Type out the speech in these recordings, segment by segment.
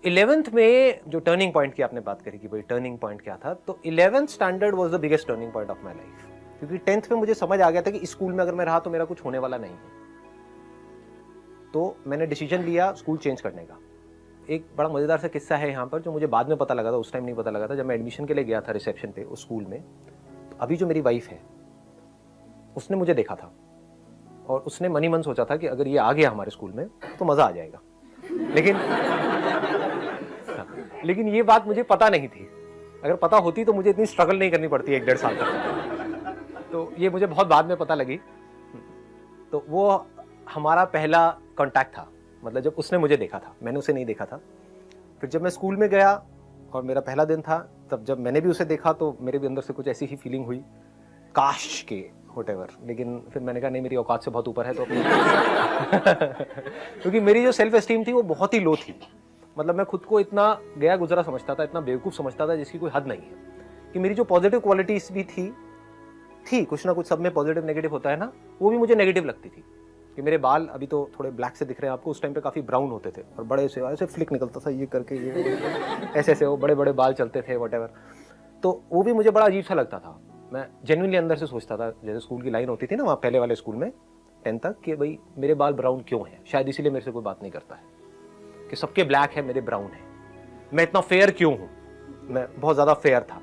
तो 11th में जो टर्निंग पॉइंट की आपने बात करी कि भाई टर्निंग पॉइंट क्या था, तो 11th standard was the biggest turning point of my life, क्योंकि 10th में मुझे समझ आ गया था कि स्कूल में अगर मैं रहा तो मेरा कुछ होने वाला नहीं है। तो मैंने डिसीजन लिया स्कूल चेंज करने का। एक बड़ा मजेदार सा किस्सा है यहाँ पर जो मुझे बाद में पता लगा था, उस टाइम नहीं पता लगा था। जब मैं एडमिशन के लिए गया था रिसेप्शन पे उस स्कूल में, तो अभी जो मेरी वाइफ है उसने मुझे देखा था और उसने मन ही मन सोचा था कि अगर ये आ गया हमारे स्कूल में तो मजा आ जाएगा। लेकिन ये बात मुझे पता नहीं थी। अगर पता होती तो मुझे इतनी स्ट्रगल नहीं करनी पड़ती 1-1.5 साल तक। तो ये मुझे बहुत बाद में पता लगी। तो वो हमारा पहला कांटेक्ट था, मतलब जब उसने मुझे देखा था, मैंने उसे नहीं देखा था। फिर जब मैं स्कूल में गया और मेरा पहला दिन था, तब जब मैंने भी उसे देखा तो मेरे भी अंदर से कुछ ऐसी ही फीलिंग हुई, काश के व्हाटएवर। लेकिन फिर मैंने कहा नहीं, मेरी औकात से बहुत ऊपर है तो क्योंकि मेरी जो सेल्फ एस्टीम थी वो बहुत ही लो थी। मतलब मैं खुद को इतना गया गुजरा समझता था, इतना बेवकूफ़ समझता था जिसकी कोई हद नहीं है। कि मेरी जो पॉजिटिव क्वालिटीज भी थी कुछ ना कुछ, सब में पॉजिटिव नेगेटिव होता है ना, वो भी मुझे नेगेटिव लगती थी। कि मेरे बाल अभी तो थोड़े ब्लैक से दिख रहे हैं आपको, उस टाइम पे काफ़ी ब्राउन होते थे और बड़े से ऐसे फ्लिक निकलता था ये करके, ये ऐसे ऐसे वो बड़े बड़े बाल चलते थे व्हाटएवर। तो वो भी मुझे बड़ा अजीब सा लगता था। मैं जेन्युइनली अंदर से सोचता था, जैसे स्कूल की लाइन होती थी ना वहाँ पहले वाले स्कूल में 10 तक, कि भाई मेरे बाल ब्राउन क्यों हैं, शायद इसीलिए मेरे से कोई बात नहीं करता है कि सबके ब्लैक है मेरे ब्राउन है। मैं इतना फेयर क्यों हूँ, मैं बहुत ज़्यादा फेयर था,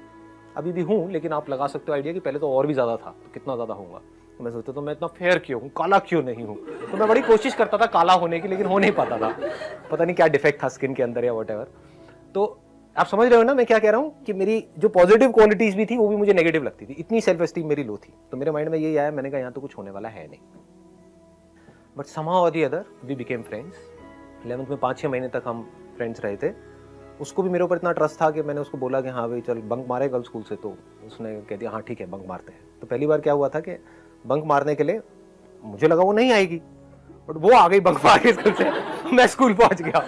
अभी भी हूँ, लेकिन आप लगा सकते हो आइडिया कि पहले तो और भी ज़्यादा था, तो कितना ज़्यादा होगा। तो मैं सोचता तो मैं इतना फेयर क्यों हूँ, काला क्यों नहीं हूँ। तो मैं बड़ी कोशिश करता था काला होने की, लेकिन हो नहीं पाता था, पता नहीं क्या डिफेक्ट था स्किन के अंदर या व्हाटएवर। तो आप समझ रहे हो ना मैं क्या कह रहा हूँ, कि मेरी जो पॉजिटिव क्वालिटीज भी थी वो भी मुझे नेगेटिव लगती थी, इतनी सेल्फ एस्टीम मेरी लो थी। तो मेरे माइंड में यही आया, मैंने कहा यहाँ तो कुछ होने वाला है नहीं। बट समहाउ और the other we became friends. 11th में 5-6 महीने तक हम फ्रेंड्स रहे थे। उसको भी मेरे ऊपर इतना ट्रस्ट था कि मैंने उसको बोला कि हाँ भाई चल बंक मारे कल स्कूल से, तो उसने कह दिया हाँ ठीक है बंक मारते हैं। तो पहली बार क्या हुआ था कि बंक मारने के लिए मुझे लगा वो नहीं आएगी, बट वो आ गई बंक मार के स्कूल से। मैं स्कूल पहुंच गया।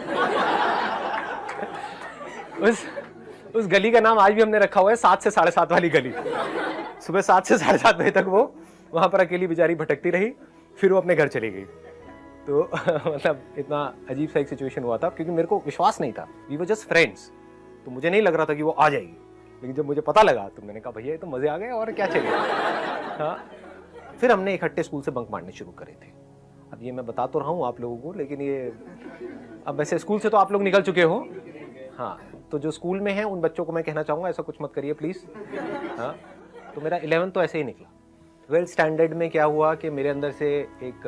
उस गली का नाम आज भी हमने रखा हुआ है 7 से 7:30 वाली गली। सुबह 7 से 7:30 बजे तक वो वहां पर अकेली बेचारी भटकती रही, फिर वो अपने घर चली गई। तो मतलब इतना अजीब सा एक सिचुएशन हुआ था, क्योंकि मेरे को विश्वास नहीं था, वी वर जस्ट फ्रेंड्स। तो मुझे नहीं लग रहा था कि वो आ जाएगी, लेकिन जब मुझे पता लगा तो मैंने कहा भैया ये तो मजे आ गए और क्या चाहिए। हाँ, फिर हमने इकट्ठे स्कूल से बंक मारने शुरू करे थे। अब ये मैं बता तो रहा हूँ आप लोगों को, लेकिन ये अब वैसे स्कूल से तो आप लोग निकल चुके हो। हाँ, तो जो स्कूल में है उन बच्चों को मैं कहना चाहूँगा ऐसा कुछ मत करिए प्लीज़। हाँ, तो मेरा 11th तो ऐसे ही निकला। 12th स्टैंडर्ड में क्या हुआ कि मेरे अंदर से एक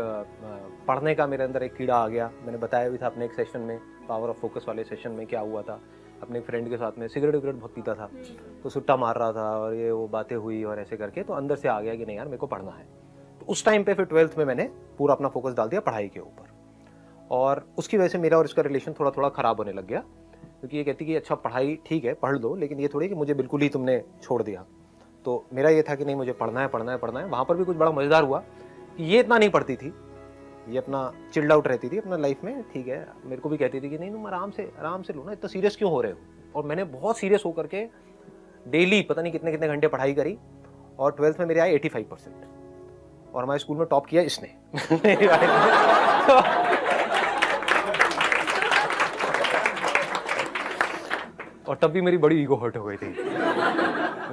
पढ़ने का मेरे अंदर एक कीड़ा आ गया। मैंने बताया भी था अपने एक सेशन में, पावर ऑफ फोकस वाले सेशन में, क्या हुआ था। अपने फ्रेंड के साथ में सिगरेट विगरेट बहुत पीता था, तो सुट्टा मार रहा था और ये वो बातें हुई और ऐसे करके, तो अंदर से आ गया कि नहीं यार मेरे को पढ़ना है। तो उस टाइम पे फिर 12th में मैंने पूरा अपना फोकस डाल दिया पढ़ाई के ऊपर, और उसकी वजह से मेरा और इसका रिलेशन थोड़ा थोड़ा ख़राब होने लग गया। क्योंकि ये कहती कि अच्छा पढ़ाई ठीक है पढ़ लो, लेकिन ये थोड़ी कि मुझे बिल्कुल ही तुमने छोड़ दिया। तो मेरा ये था कि नहीं मुझे पढ़ना है पढ़ना है पढ़ना है। वहाँ पर भी कुछ बड़ा मज़ेदार हुआ कि ये इतना नहीं पढ़ती थी, ये अपना चिल्ड आउट रहती थी अपना लाइफ में, ठीक है। मेरे को भी कहती थी कि नहीं तुम आराम से लो ना, इतना सीरियस क्यों हो रहे हो। और मैंने बहुत सीरियस होकर के डेली पता नहीं कितने कितने घंटे पढ़ाई करी, और 12th में मेरे आए 85%, और हमारे स्कूल में टॉप किया इसने। और तब भी मेरी बड़ी ईगो हर्ट हो गई थी।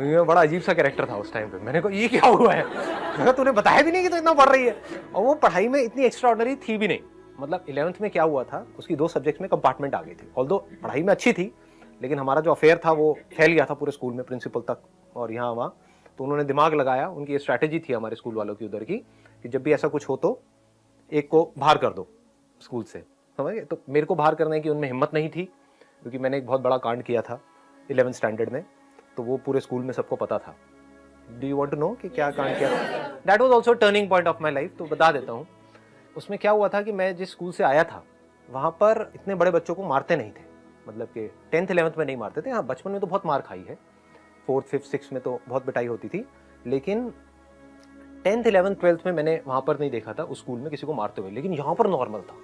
ये बड़ा अजीब सा कैरेक्टर था उस टाइम पे। मैंने कहा ये क्या हुआ है, मैंने तूने बताया भी नहीं कि तू इतना पढ़ रही है। और वो पढ़ाई में इतनी एक्स्ट्रा ऑर्डिनरी थी भी नहीं। मतलब 11th में क्या हुआ था, उसकी 2 सब्जेक्ट्स में कंपार्टमेंट आ गई थी। ऑल्दो पढ़ाई में अच्छी थी, लेकिन हमारा जो अफेयर था वो फैल गया था पूरे स्कूल में, प्रिंसिपल तक और यहाँ वहाँ। तो उन्होंने दिमाग लगाया, उनकी ये स्ट्रैटेजी थी हमारे स्कूल वालों की उधर की, कि जब भी ऐसा कुछ हो तो एक को बाहर कर दो स्कूल से, समझ गए। तो मेरे को बाहर करने की उनमें हिम्मत नहीं थी, क्योंकि मैंने एक बहुत बड़ा कांड किया था 11th स्टैंडर्ड में, तो वो पूरे स्कूल में सबको पता था। Do you want to know कि क्या कांड किया? That was also turning point of my life. तो बता देता हूँ। उसमें क्या हुआ था कि मैं जिस स्कूल से आया था वहाँ पर इतने बड़े बच्चों को मारते नहीं थे, मतलब कि 10th 11th में नहीं मारते थे। हाँ, बचपन में तो बहुत मार खाई है, 4th 5th 6th में तो बहुत पिटाई होती थी, लेकिन 10th 11th 12th में मैंने वहाँ पर नहीं देखा था उस स्कूल में किसी को मारते हुए। लेकिन यहाँ पर नॉर्मल था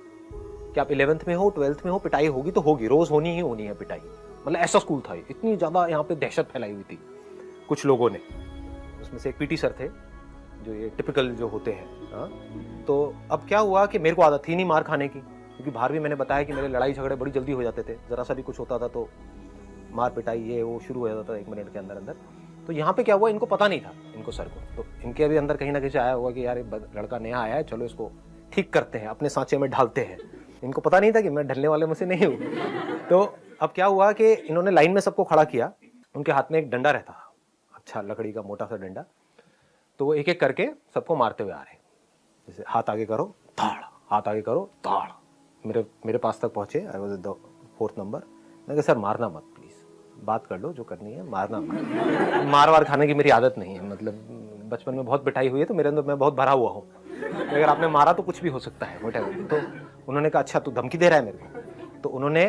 कि आप 11th में हो 12th में हो, पिटाई होगी तो होगी, रोज होनी ही होनी है पिटाई। मतलब ऐसा स्कूल था। इतनी ज़्यादा यहाँ पे दहशत फैलाई हुई थी कुछ लोगों ने। उसमें से एक पीटी सर थे जो ये टिपिकल जो होते हैं। हाँ, तो अब क्या हुआ कि मेरे को आदत थी नहीं मार खाने की, क्योंकि बाहर भी मैंने बताया कि मेरे लड़ाई झगड़े बड़ी जल्दी हो जाते थे, ज़रा सा भी कुछ होता था तो मार पिटाई ये वो शुरू हो जाता था 1 मिनट के अंदर अंदर। तो यहाँ पे क्या हुआ, इनको पता नहीं था, इनको सर को, तो इनके भी अंदर कहीं ना कहीं से आया हुआ कि यार लड़का नया आया है, चलो इसको ठीक करते हैं, अपने सांचे में ढालते हैं। इनको पता नहीं था कि मैं ढलने वाले मुझसे नहीं हूँ। तो अब क्या हुआ कि इन्होंने लाइन में सबको खड़ा किया, उनके हाथ में एक डंडा रहता था, अच्छा लकड़ी का मोटा सा डंडा, तो वो एक एक करके सबको मारते हुए आ रहे, जैसे हाथ आगे करो ताड़, हाथ आगे करो ताड़। मेरे पास तक पहुंचे, I was the 4th number. मैं कहा सर मारना मत प्लीज, बात कर लो जो करनी है, मारना मत। मार वार खाने की मेरी आदत नहीं है, मतलब बचपन में बहुत पिटाई हुई है तो मेरे अंदर मैं बहुत भरा हुआ हूँ, अगर आपने मारा तो कुछ भी हो सकता है व्हाटएवर। तो उन्होंने कहा अच्छा तू धमकी दे रहा है मेरे को, तो उन्होंने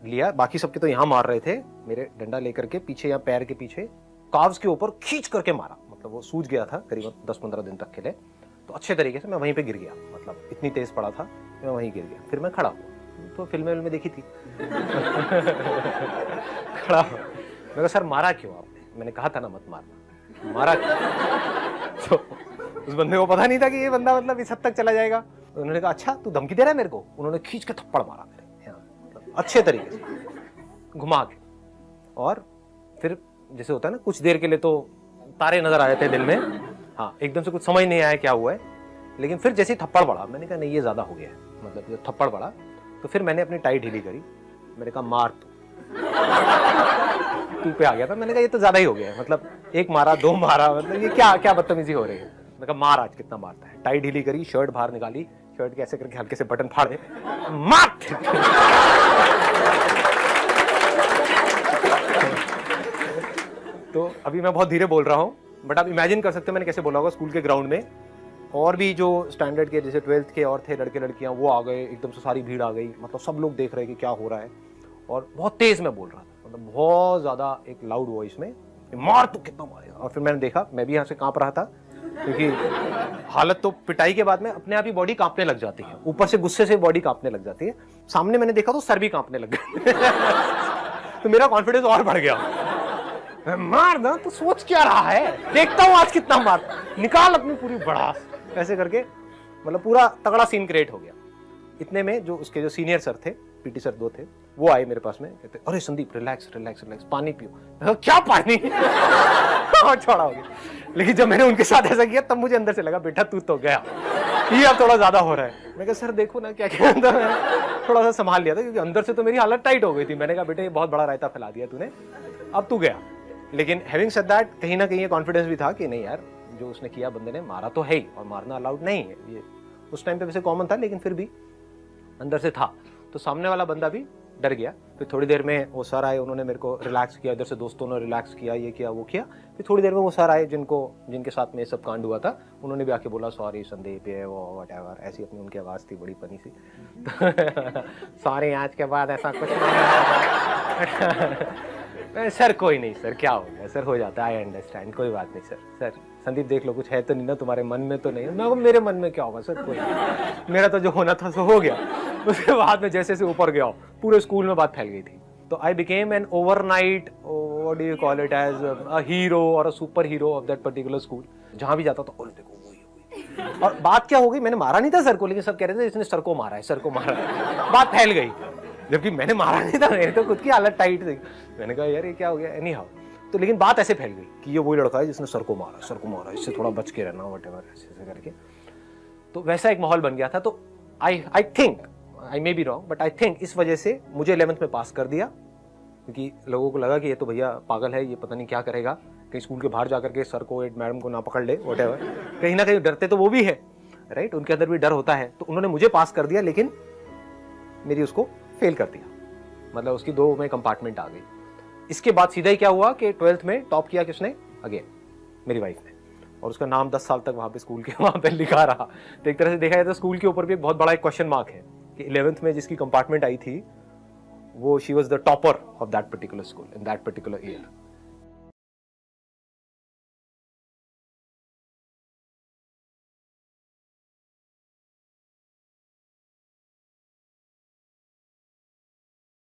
लिया, बाकी सबके तो यहाँ मार रहे थे, मेरे डंडा लेकर के पीछे या पैर के पीछे काव्स के ऊपर खींच करके मारा, मतलब वो सूज गया था करीबन 10-15 दिन तक के लिए, तो अच्छे तरीके से मैं वहीं पे गिर गया, मतलब इतनी तेज पड़ा था मैं वहीं गिर गया। फिर मैं खड़ा हुआ, तो फिल्में देखी थी खड़ा हुआ, मैं कहा सर मारा क्यों आपने, मैंने कहा था ना मत मारना, मारा क्यों? तो उस बंदे को पता नहीं था कि ये बंदा मतलब इस हद तक चला जाएगा। उन्होंने कहा अच्छा तू धमकी दे रहा है मेरे को, उन्होंने खींच के थप्पड़ मारा मेरे यहाँ, मतलब अच्छे तरीके से घुमा के, और फिर जैसे होता है ना कुछ देर के लिए तो तारे नजर आ जाते हैं दिल में, हाँ एकदम से कुछ समझ नहीं आया क्या हुआ है, लेकिन फिर जैसे थप्पड़ पड़ा मैंने कहा नहीं ये ज्यादा हो गया है, मतलब जब थप्पड़ पड़ा तो फिर मैंने अपनी टाई ढीली करी, मैंने कहा मार तू पे आ गया था, मैंने कहा ये तो ज्यादा ही हो गया है, मतलब 1 मारा 2 मारा, मतलब ये क्या क्या बदतमीजी हो रही है। मैंने कहा मार आज कितना मारता है, टाई ढीली करी, शर्ट बाहर निकाली, शर्ट के ऐसे करके हल्के से बटन फाड़े, मार। तो अभी मैं बहुत धीरे बोल रहा हूँ, बट आप इमेजिन कर सकते हो मैंने कैसे बोला होगा स्कूल के ग्राउंड में, और भी जो स्टैंडर्ड के जैसे 12th के और थे लड़के लड़कियां वो आ गए, एकदम से सारी भीड़ आ गई, मतलब सब लोग देख रहे हैं कि क्या हो रहा है, और बहुत तेज मैं बोल रहा था, मतलब बहुत ज्यादा एक लाउड वॉइस में, मार तू कितना मारेगा। और फिर मैंने देखा मैं भी यहाँ से कांप रहा था, क्योंकि हालत तो पिटाई के बाद में अपने आप ही बॉडी कांपने लग जाती है, ऊपर से गुस्से से बॉडी कांपने लग जाती है। सामने मैंने देखा तो सर भी कांपने लग गए तो मेरा कॉन्फिडेंस और बढ़ गया, मार ना तो सोच क्या रहा है, देखता हूं आज कितना मार, निकाल अपनी पूरी भड़ास, ऐसे करके मतलब पूरा तगड़ा सीन क्रिएट हो गया। इतने में जो उसके जो सीनियर सर थे, पीटी सर 2 थे, वो आए मेरे पास में, कहते अरे संदीप रिलैक्स रिलैक्स रिलैक्स, पानी पियो। क्या पानी और छोड़ा हो गया। लेकिन जब मैंने उनके साथ ऐसा किया तब मुझे अंदर से लगा बेटा तू तो गया, ये अब थोड़ा ज्यादा हो रहा है। मैं कहा सर देखो ना क्या क्या, अंदर मैंने थोड़ा सा संभाल लिया था क्योंकि अंदर से तो मेरी हालत टाइट हो गई थी। मैंने कहा बेटा ये बहुत बड़ा रायता फैला दिया तूने, अब तू गया। लेकिन हैविंग सेड दैट कहीं ना कहीं ये कॉन्फिडेंस भी था कि नहीं यार जो उसने किया, बंदे ने मारा तो है ही और मारना अलाउड नहीं है, ये उस टाइम पे वैसे कॉमन था लेकिन फिर भी अंदर से था। तो सामने वाला बंदा भी डर गया। फिर थोड़ी देर में वो सर आए, उन्होंने मेरे को रिलैक्स किया, इधर से दोस्तों ने रिलैक्स किया, ये किया वो किया। फिर थोड़ी देर में वो सर आए जिनके साथ में ये सब कांड हुआ था, उन्होंने भी आके बोला सॉरी संदीप ये वो व्हाटएवर, ऐसी अपनी उनकी आवाज़ थी बड़ी फनी सी सॉरी आज के बाद ऐसा कुछ नहीं सर कोई नहीं सर, क्या हो गया सर, हो जाता है, आई अंडरस्टैंड, कोई बात नहीं सर। सर संदीप देख लो कुछ है तो नहीं ना तुम्हारे मन में, तो नहीं ना, मेरे मन में क्या होगा सर, कोई मेरा तो जो होना था सो हो गया। उसके बाद में जैसे से ऊपर गया पूरे स्कूल में बात फैल गई थी। तो I became an overnight, what do you call it, as a hero और a super hero of that particular school. जहां भी जाता था और देखो वही। और बात क्या हो गई, मैंने मारा नहीं था सर को, लेकिन सब कह रहे थे इसने सर को मारा है, सर को मारा है। बात फैल गई, जबकि मैंने मारा नहीं था, मेरी तो खुद की हालत टाइट थी। मैंने कहा यार ये क्या हो गया, एनी हाउ। तो लेकिन बात ऐसे फैल गई कि ये वही लड़का है जिसने सर को मारा, इससे थोड़ा बच के रहना, व्हाटएवर ऐसे करके। तो वैसा एक माहौल बन गया था। तो I think, I may be wrong, but I think इस वजह से मुझे 11th में पास कर दिया, क्योंकि लोगों को लगा कि ये तो भैया पागल है, ये पता नहीं क्या करेगा, कहीं स्कूल के बाहर जाकर के सर को मैडम को ना पकड़ ले, व्हाटएवर। कहीं ना कहीं डरते तो वो भी है, राइट, उनके अंदर भी डर होता है। तो उन्होंने मुझे पास कर दिया, लेकिन मेरी उसको फेल कर दिया, मतलब उसकी 2 में कंपार्टमेंट आ गई। इसके बाद सीधा ही क्या हुआ कि 12th में टॉप किया किसने, अगेन मेरी वाइफ ने, और उसका नाम 10 साल तक वहां पे स्कूल के वहां पे लिखा रहा। तो एक तरह से देखा जाए तो स्कूल के ऊपर भी एक बहुत बड़ा एक क्वेश्चन मार्क है कि 11th में जिसकी कंपार्टमेंट आई थी वो she was the topper of that particular school in that particular year.